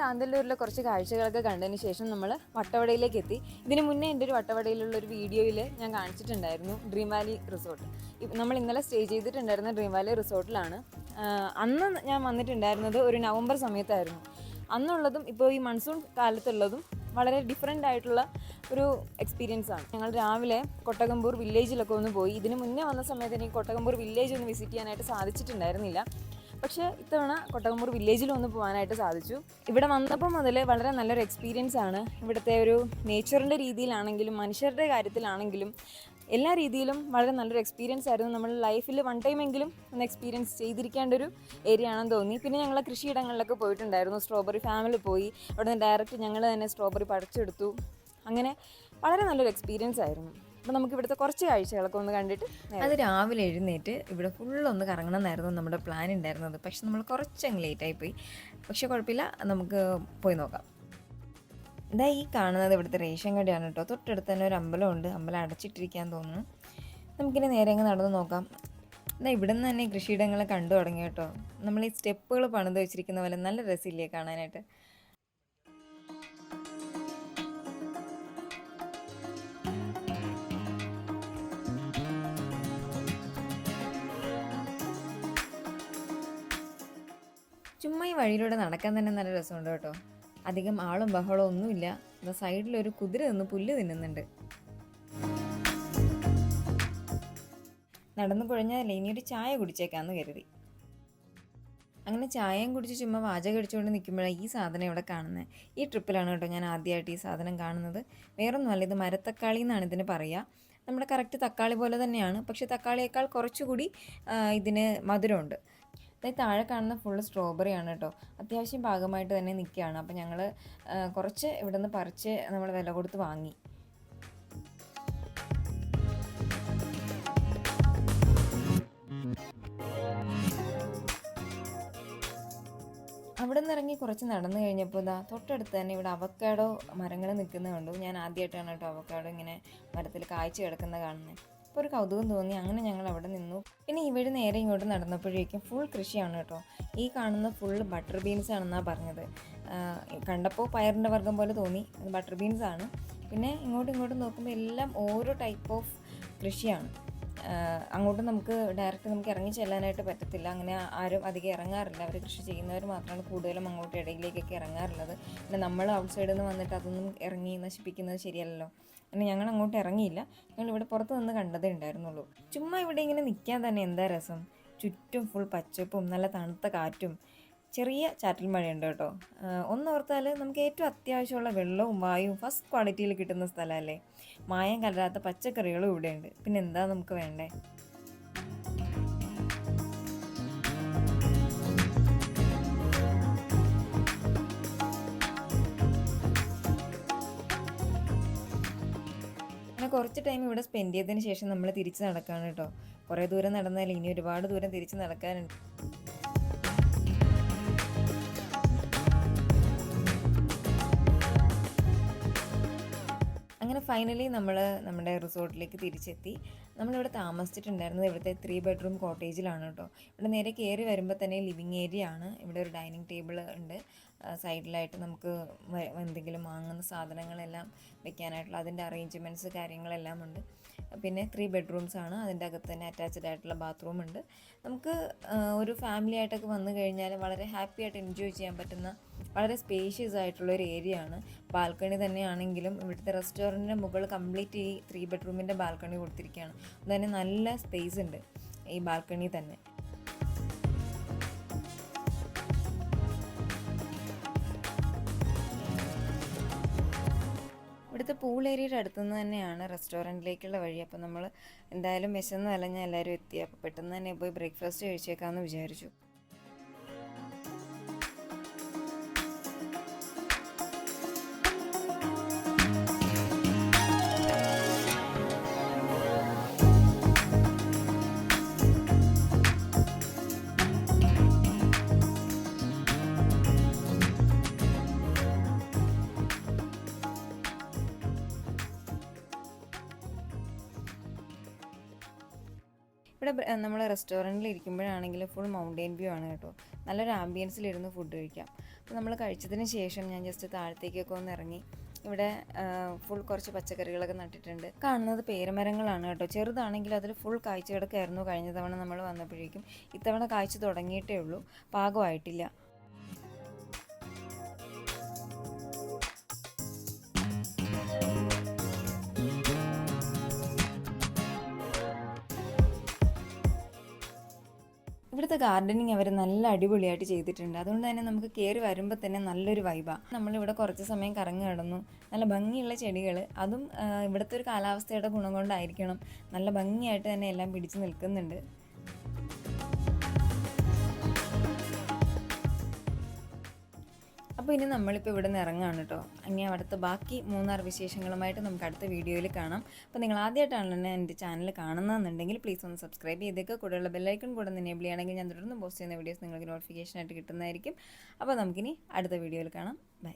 കാന്തല്ലൂരിലെ കുറച്ച് കാഴ്ചകളൊക്കെ കണ്ടതിന് ശേഷം നമ്മൾ വട്ടവടയിലേക്ക് എത്തി. ഇതിന് മുന്നേ എൻ്റെ ഒരു വട്ടവടയിലുള്ള ഒരു വീഡിയോയിൽ ഞാൻ കാണിച്ചിട്ടുണ്ടായിരുന്നു ഡ്രീം വാലി റിസോർട്ട്. നമ്മൾ ഇന്നലെ സ്റ്റേ ചെയ്തിട്ടുണ്ടായിരുന്ന ഡ്രീം വാലി റിസോർട്ടിലാണ്. അന്ന് ഞാൻ വന്നിട്ടുണ്ടായിരുന്നത് ഒരു നവംബർ സമയത്തായിരുന്നു. അന്നുള്ളതും ഇപ്പോൾ ഈ മൺസൂൺ കാലത്തുള്ളതും വളരെ ഡിഫറെൻ്റ് ആയിട്ടുള്ള ഒരു എക്സ്പീരിയൻസ് ആണ്. ഞങ്ങൾ രാവിലെ കൊട്ടകമ്പൂർ വില്ലേജിലൊക്കെ ഒന്ന് പോയി. ഇതിന് മുന്നേ വന്ന സമയത്ത് എനിക്ക് കൊട്ടകമ്പൂർ വില്ലേജ് ഒന്ന് വിസിറ്റ് ചെയ്യാനായിട്ട് സാധിച്ചിട്ടുണ്ടായിരുന്നില്ല. പക്ഷേ ഇത്തവണ കൊട്ടകമ്പൂർ വില്ലേജിലൊന്ന് പോകാനായിട്ട് സാധിച്ചു. ഇവിടെ വന്നപ്പോൾ മുതൽ വളരെ നല്ലൊരു എക്സ്പീരിയൻസ് ആണ്. ഇവിടുത്തെ ഒരു നേച്ചറിൻ്റെ രീതിയിലാണെങ്കിലും മനുഷ്യരുടെ കാര്യത്തിലാണെങ്കിലും എല്ലാ രീതിയിലും വളരെ നല്ലൊരു എക്സ്പീരിയൻസ് ആയിരുന്നു. നമ്മൾ ലൈഫിൽ വൺ ടൈമെങ്കിലും ഒന്ന് എക്സ്പീരിയൻസ് ചെയ്തിരിക്കേണ്ട ഒരു ഏരിയ ആണെന്ന് തോന്നി. പിന്നെ ഞങ്ങൾ കൃഷിയിടങ്ങളിലൊക്കെ പോയിട്ടുണ്ടായിരുന്നു. സ്ട്രോബെറി ഫാമിൽ പോയി. അവിടെ നിന്ന് ഡയറക്റ്റ് ഞങ്ങൾ തന്നെ സ്ട്രോബെറി പറിച്ചെടുത്തു. അങ്ങനെ വളരെ നല്ലൊരു എക്സ്പീരിയൻസ് ആയിരുന്നു. അപ്പോൾ നമുക്ക് ഇവിടുത്തെ കുറച്ച് കാഴ്ചകളൊക്കെ ഒന്ന് കണ്ടിട്ട് അത് രാവിലെ എഴുന്നേറ്റ് ഇവിടെ ഫുള്ളൊന്ന് കറങ്ങണം എന്നായിരുന്നു നമ്മുടെ പ്ലാൻ ഉണ്ടായിരുന്നത്. പക്ഷെ നമ്മൾ കുറച്ചങ്ങ് ലേറ്റായിപ്പോയി. പക്ഷെ കുഴപ്പമില്ല, നമുക്ക് പോയി നോക്കാം. ഇതാ ഈ കാണുന്നത് ഇവിടുത്തെ റേഷൻ കടയാണ് കേട്ടോ. തൊട്ടടുത്ത് തന്നെ ഒരു അമ്പലമുണ്ട്. അമ്പലം അടച്ചിട്ടിരിക്കാൻ തോന്നുന്നു. നമുക്കിനി നേരെ അങ്ങ് നടന്ന് നോക്കാം. എന്നാൽ ഇവിടെ നിന്ന് തന്നെ കൃഷിയിടങ്ങൾ കണ്ടു തുടങ്ങി കേട്ടോ. നമ്മൾ ഈ സ്റ്റെപ്പുകൾ പണിത് വെച്ചിരിക്കുന്ന പോലെ നല്ല രസമില്ലേ കാണാനായിട്ട്. ചുമ്മാ ഈ വഴിയിലൂടെ നടക്കാൻ തന്നെ നല്ല രസമുണ്ട് കേട്ടോ. അധികം ആളും ബഹളവും ഒന്നുമില്ല. സൈഡിലൊരു കുതിര നിന്ന് പുല്ല് തിന്നുന്നുണ്ട്. നടന്നു കുഴഞ്ഞാലേ ഇനിയൊരു ചായ കുടിച്ചേക്കാന്ന് കരുതി. അങ്ങനെ ചായയും കുടിച്ച് ചുമ്മാ വാചകം അടിച്ചുകൊണ്ട് നിൽക്കുമ്പോഴാണ് ഈ സാധനം ഇവിടെ കാണുന്നത്. ഈ ട്രിപ്പിലാണ് കേട്ടോ ഞാൻ ആദ്യമായിട്ട് ഈ സാധനം കാണുന്നത്. വേറൊന്നുമല്ല, ഇത് മരത്തക്കാളി എന്നാണ് ഇതിന് പറയുക. നമ്മുടെ കറക്റ്റ് തക്കാളി പോലെ തന്നെയാണ്, പക്ഷേ തക്കാളിയേക്കാൾ കുറച്ചുകൂടി ഇതിന് മധുരമുണ്ട്. അതായത് താഴെ കാണുന്ന ഫുള്ള് സ്ട്രോബെറി ആണ് കേട്ടോ. അത്യാവശ്യം പാകമായിട്ട് തന്നെ നിൽക്കുകയാണ്. അപ്പോൾ ഞങ്ങൾ കുറച്ച് ഇവിടെ നിന്ന് പറിച്ച് നമ്മൾ വില കൊടുത്ത് വാങ്ങി. അവിടെ നിന്ന് ഇറങ്ങി കുറച്ച് നടന്നു കഴിഞ്ഞപ്പോൾ ഇതാ തൊട്ടടുത്ത് തന്നെ ഇവിടെ അവക്കാഡോ മരങ്ങൾ നിൽക്കുന്നത് കണ്ടു. ഞാൻ ആദ്യമായിട്ടാണ് കേട്ടോ അവക്കാഡോ ഇങ്ങനെ മരത്തിൽ കായ്ച്ച് കിടക്കുന്നത് കാണുന്നത്. അപ്പോൾ ഒരു കൗതുകം തോന്നി. അങ്ങനെ ഞങ്ങൾ അവിടെ നിന്നു. പിന്നെ ഇവിടെ നേരെ ഇങ്ങോട്ട് നടന്നപ്പോഴേക്കും ഫുൾ കൃഷിയാണ് കേട്ടോ. ഈ കാണുന്ന ഫുൾ ബട്ടർ ബീൻസ് ആണെന്നാണ് പറഞ്ഞത്. കണ്ടപ്പോൾ പയറിൻ്റെ വർഗ്ഗം പോലെ തോന്നി. ബട്ടർ ബീൻസ് ആണ്. പിന്നെ ഇങ്ങോട്ടും നോക്കുമ്പോൾ എല്ലാം ഓരോ ടൈപ്പ് ഓഫ് കൃഷിയാണ്. അങ്ങോട്ട് നമുക്ക് ഡയറക്റ്റ് നമുക്ക് ഇറങ്ങി ചെല്ലാനായിട്ട് പറ്റത്തില്ല. അങ്ങനെ ആരും അധികം ഇറങ്ങാറില്ല. അവർ കൃഷി ചെയ്യുന്നവർ മാത്രമാണ് കൂടുതലും അങ്ങോട്ട് ഇടയിലേക്കൊക്കെ ഇറങ്ങാറുള്ളത്. പിന്നെ നമ്മൾ ഔട്ട് സൈഡിൽ നിന്ന് വന്നിട്ട് അതൊന്നും ഇറങ്ങി നശിപ്പിക്കുന്നത് ശരിയല്ലല്ലോ. അങ്ങനെ ഞങ്ങൾ അങ്ങോട്ട് ഇറങ്ങിയില്ല. ഞങ്ങൾ ഇവിടെ പുറത്ത് നിന്ന് കണ്ടതേ ഉണ്ടായിരുന്നുള്ളൂ. ചുമ്മാ ഇവിടെ ഇങ്ങനെ നിൽക്കാൻ തന്നെ എന്താ രസം. ചുറ്റും ഫുൾ പച്ചപ്പും നല്ല തണുത്ത കാറ്റും ചെറിയ ചാറ്റൽ മഴയുണ്ട് കേട്ടോ. ഒന്നോർത്താൽ നമുക്ക് ഏറ്റവും അത്യാവശ്യമുള്ള വെള്ളവും വായുവും ഫസ്റ്റ് ക്വാളിറ്റിയിൽ കിട്ടുന്ന സ്ഥലമല്ലേ. മായം കലരാത്ത പച്ചക്കറികളും ഇവിടെയുണ്ട്. പിന്നെ എന്താ നമുക്ക് വേണ്ടേ. അങ്ങനെ കുറച്ച് ടൈം ഇവിടെ സ്പെൻഡ് ചെയ്തതിന് ശേഷം നമ്മൾ തിരിച്ച് നടക്കുകയാണ് കേട്ടോ. കുറേ ദൂരം നടന്നാൽ ഇനി ഒരുപാട് ദൂരം തിരിച്ച് നടക്കാനുണ്ട്. അങ്ങനെ ഫൈനലി നമ്മൾ നമ്മുടെ റിസോർട്ടിലേക്ക് തിരിച്ചെത്തി. നമ്മളിവിടെ താമസിച്ചിട്ടുണ്ടായിരുന്നത് ഇവിടുത്തെ 3 ബെഡ്റൂം കോട്ടേജിലാണ് കേട്ടോ. ഇവിടെ നേരെ കയറി വരുമ്പോൾ തന്നെ ലിവിങ് ഏരിയ ആണ്. ഇവിടെ ഒരു ഡൈനിങ് ടേബിൾ ഉണ്ട്. സൈഡിലായിട്ട് നമുക്ക് എന്തെങ്കിലും വാങ്ങുന്ന സാധനങ്ങളെല്ലാം വെക്കാനായിട്ടുള്ള അതിൻ്റെ അറേഞ്ച്മെൻറ്റ്സ് കാര്യങ്ങളെല്ലാം ഉണ്ട്. പിന്നെ 3 ബെഡ്റൂംസ് ആണ്. അതിൻ്റെ അകത്ത് തന്നെ അറ്റാച്ച്ഡ് ആയിട്ടുള്ള ബാത്റൂം ഉണ്ട്. നമുക്ക് ഒരു ഫാമിലി ആയിട്ടൊക്കെ വന്നു കഴിഞ്ഞാൽ വളരെ ഹാപ്പി ആയിട്ട് എൻജോയ് ചെയ്യാൻ പറ്റുന്ന വളരെ സ്പേഷ്യസ് ആയിട്ടുള്ളൊരു ഏരിയ ആണ്. ബാൽക്കണി തന്നെയാണെങ്കിലും ഇവിടുത്തെ റെസ്റ്റോറൻറ്റിൻ്റെ മുകളിൽ കംപ്ലീറ്റ് ഈ 3 ബെഡ്റൂമിൻ്റെ ബാൽക്കണി കൊടുത്തിരിക്കുകയാണ്. അതുതന്നെ നല്ല സ്പേസ് ഉണ്ട് ഈ ബാൽക്കണി തന്നെ. ഇവിടുത്തെ പൂൾ ഏരിയയുടെ അടുത്തുനിന്ന് തന്നെയാണ് റെസ്റ്റോറൻറ്റിലേക്കുള്ള വഴി. അപ്പോൾ നമ്മൾ എന്തായാലും വിശന്ന് അലഞ്ഞ എല്ലാവരും എത്തി. അപ്പോൾ പെട്ടെന്ന് തന്നെ പോയി ബ്രേക്ക്ഫാസ്റ്റ് കഴിച്ചേക്കാമെന്ന് വിചാരിച്ചു. ഇവിടെ നമ്മൾ റെസ്റ്റോറൻറ്റിൽ ഇരിക്കുമ്പോഴാണെങ്കിൽ ഫുൾ മൗണ്ടെയിൻ വ്യൂ ആണ് കേട്ടോ. നല്ലൊരു ആംബിയൻസിലിരുന്ന് ഫുഡ് കഴിക്കാം. അപ്പോൾ നമ്മൾ കഴിച്ചതിന് ശേഷം ഞാൻ ജസ്റ്റ് താഴത്തേക്കൊക്കെ ഒന്ന് ഇറങ്ങി. ഇവിടെ ഫുൾ കുറച്ച് പച്ചക്കറികളൊക്കെ നട്ടിട്ടുണ്ട്. കാണുന്നത് പേരമരങ്ങളാണ് കേട്ടോ. ചെറുതാണെങ്കിൽ അതിൽ ഫുൾ കായ്ച്ചു കിടക്കായിരുന്നു കഴിഞ്ഞ തവണ നമ്മൾ വന്നപ്പോഴേക്കും. ഇത്തവണ കായ്ച്ചു തുടങ്ങിയിട്ടേ ഉള്ളൂ, പാകമായിട്ടില്ല. ഇവിടുത്തെ ഗാർഡനിങ് അവർ നല്ല അടിപൊളിയായിട്ട് ചെയ്തിട്ടുണ്ട്. അതുകൊണ്ട് തന്നെ നമുക്ക് കയറി വരുമ്പോൾ തന്നെ നല്ലൊരു വൈബാണ്. നമ്മളിവിടെ കുറച്ച് സമയം കറങ്ങി കിടന്നു. നല്ല ഭംഗിയുള്ള ചെടികൾ, അതും ഇവിടുത്തെ ഒരു കാലാവസ്ഥയുടെ ഗുണം കൊണ്ടായിരിക്കണം നല്ല ഭംഗിയായിട്ട് തന്നെ എല്ലാം പിടിച്ച് നിൽക്കുന്നുണ്ട്. അപ്പോൾ ഇനി നമ്മളിപ്പോൾ ഇവിടെ നിന്ന് ഇറങ്ങാണ് കേട്ടോ. ഇനി അവിടുത്തെ ബാക്കി മൂന്നാർ വിശേഷങ്ങളുമായിട്ട് നമുക്ക് അടുത്ത വീഡിയോയിൽ കാണാം. അപ്പോൾ നിങ്ങൾ ആദ്യമായിട്ടാണല്ലോ എൻ്റെ ചാനൽ കാണുന്നതെന്നുണ്ടെങ്കിൽ പ്ലീസ് ഒന്ന് സബ്സ്ക്രൈബ് ചെയ്തേക്കുക. കൂടെയുള്ള ബെല്ലൈക്കൺ കൂടെ ഒന്ന് എനേബിൾ ചെയ്യുകയാണെങ്കിൽ ഞാൻ തുടർന്ന് പോസ്റ്റ് ചെയ്യുന്ന വീഡിയോസ് നിങ്ങൾക്ക് നോട്ടിഫിക്കേഷനായിട്ട് കിട്ടുന്നതായിരിക്കും. അപ്പോൾ നമുക്കിനി അടുത്ത വീഡിയോയിൽ കാണാം. ബൈ.